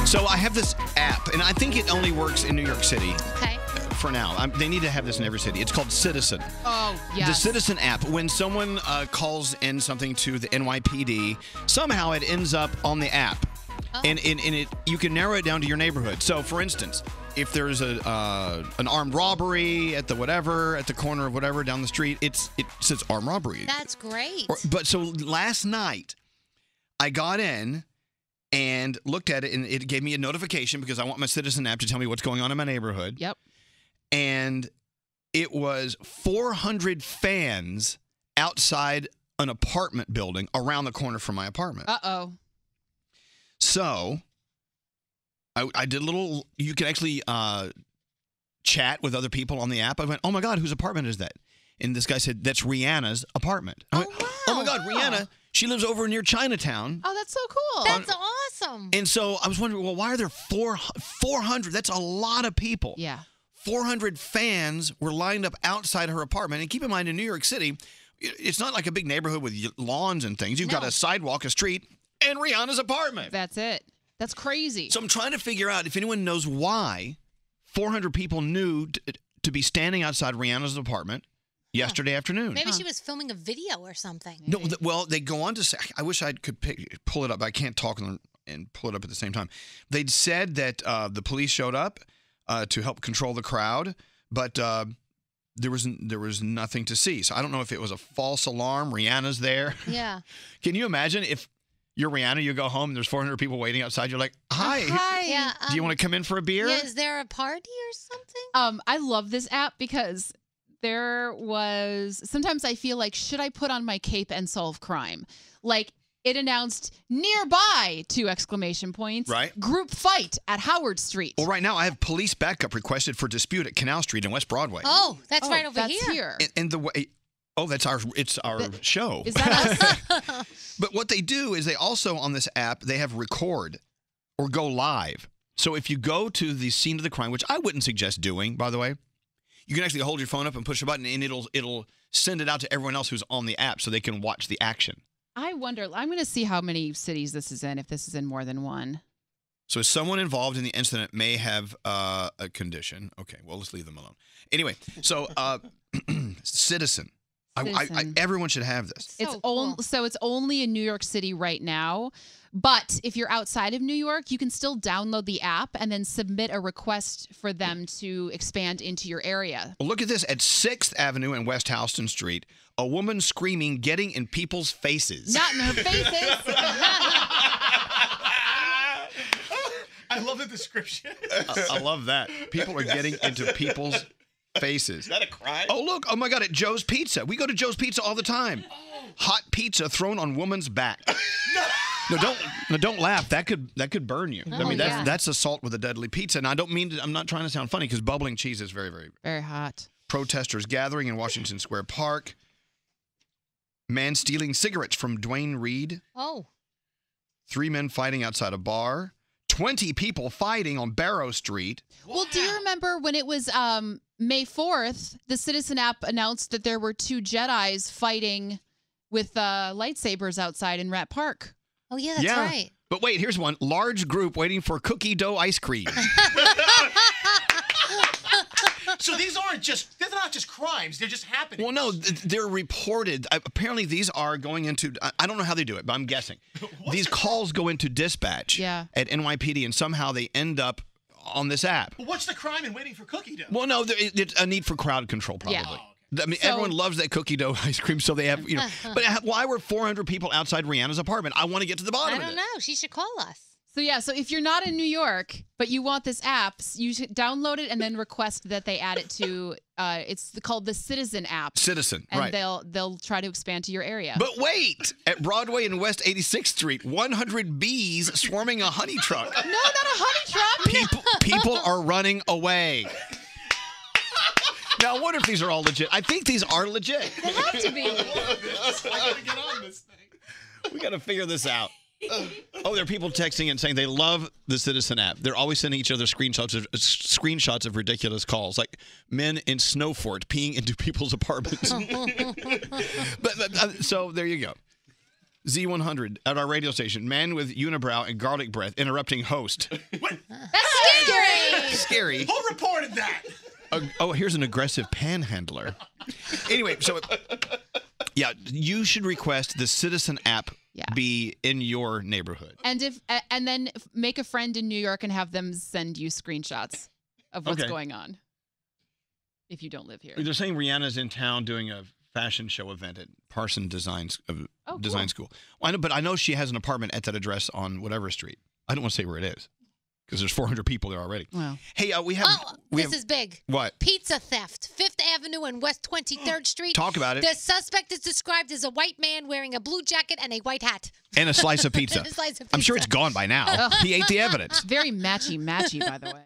So I have this app, and I think it only works in New York City. Okay. For now. They need to have this in every city. It's called Citizen. Oh, yes. The Citizen app. When someone calls in something to the NYPD, somehow it ends up on the app. Oh. And you can narrow it down to your neighborhood. So, for instance, if there's an armed robbery at the corner of whatever down the street, it says armed robbery. That's great. But so last night, I got in and looked at it, and it gave me a notification because I want my Citizen app to tell me what's going on in my neighborhood. Yep. And it was 400 fans outside an apartment building around the corner from my apartment. Uh-oh. So I did a little, you can actually chat with other people on the app. I went, oh my God, whose apartment is that? And this guy said, that's Rihanna's apartment. I went, oh my God, Rihanna, she lives over near Chinatown. Oh, that's so cool. That's awesome. And so I was wondering, well, why are there 400? That's a lot of people. Yeah. 400 fans were lined up outside her apartment. And keep in mind, in New York City, it's not like a big neighborhood with lawns and things. You've got a sidewalk, a street, and Rihanna's apartment. That's it. That's crazy. So I'm trying to figure out if anyone knows why 400 people knew to be standing outside Rihanna's apartment yesterday afternoon. Maybe she was filming a video or something. No, well, they go on to say, I wish I could pull it up. I can't talk and pull it up at the same time. They'd said that the police showed up to help control the crowd, but there was nothing to see. So I don't know if it was a false alarm. Rihanna's there. Yeah. Can you imagine if you're Rihanna, you go home and there's 400 people waiting outside. You're like, hi. Hi. Yeah, do you want to come in for a beer? Yeah, is there a party or something? I love this app because sometimes I feel like, should I put on my cape and solve crime? Like, it announced nearby 2 exclamation points. Right. Group fight at Howard Street. Well, right now I have police backup requested for dispute at Canal Street and West Broadway. Oh, that's right over here. And the way, it's our show. Is that us? But what they do is they also on this app they have record or go live. So if you go to the scene of the crime, which I wouldn't suggest doing, by the way, you can actually hold your phone up and push a button, and it'll send it out to everyone else who's on the app so they can watch the action. I wonder. I'm going to see how many cities this is in, if this is in more than one. So someone involved in the incident may have a condition. Okay, well, let's leave them alone. Anyway, so Citizen. Everyone should have this. So it's only in New York City right now. But if you're outside of New York, you can still download the app and then submit a request for them to expand into your area. Well, look at this. At 6th Avenue and West Houston Street, a woman screaming, getting in people's faces. Not in her faces. I love the description. I love that. People are getting into people's faces. Is that a crime? Oh, look. Oh, my God. At Joe's Pizza. We go to Joe's Pizza all the time. Hot pizza thrown on woman's back. No, don't laugh. That could burn you. I mean, that's assault with a deadly pizza. And I don't mean to, I'm not trying to sound funny because bubbling cheese is very, very, very hot. Protesters gathering in Washington Square Park. Man stealing cigarettes from Dwayne Reed. Oh. 3 men fighting outside a bar. 20 people fighting on Barrow Street. Well, do you remember when it was May 4th, the Citizen app announced that there were 2 Jedis fighting with lightsabers outside in Rat Park? Oh, yeah, that's right. But wait, here's one. Large group waiting for cookie dough ice cream. So they're not just crimes, they're just happening. Well, no, they're reported. Apparently, these are going into, I don't know how they do it, but I'm guessing. These calls go into dispatch at NYPD, and somehow they end up on this app. Well, what's the crime in waiting for cookie dough? Well, no, it's a need for crowd control, probably. Yeah. I mean, everyone loves that cookie dough ice cream, so they have, But why were 400 people outside Rihanna's apartment? I want to get to the bottom of it. I don't know. She should call us. So if you're not in New York, but you want this app, you should download it and then request that they add it to, it's called the Citizen app. Citizen, and right. they'll try to expand to your area. But wait, at Broadway and West 86th Street, 100 bees swarming a honey truck. No, not a honey truck. People are running away. Now, I wonder if these are all legit. I think these are legit. They have to be. I gotta get on this thing. We got to figure this out. Oh, there are people texting and saying they love the Citizen app. They're always sending each other screenshots of ridiculous calls, like men in snow fort peeing into people's apartments. So there you go. Z100 at our radio station. Man with unibrow and garlic breath interrupting host. That's scary. Scary. Who reported that? Oh, here's an aggressive panhandler. Anyway, so yeah, you should request the Citizen app be in your neighborhood. And then make a friend in New York and have them send you screenshots of what's going on. If you don't live here. They're saying Rihanna's in town doing a fashion show event at Parson Design School. Well, I know, but I know she has an apartment at that address on whatever street. I don't want to say where it is because there's 400 people there already. Wow. Hey, we have. This is big. What? Pizza theft. 5th Avenue and West 23rd Street. Talk about it. The suspect is described as a white man wearing a blue jacket and a white hat. And a slice of pizza. A slice of I'm sure pizza. it's gone by now. He ate the evidence. Very matchy, by the way.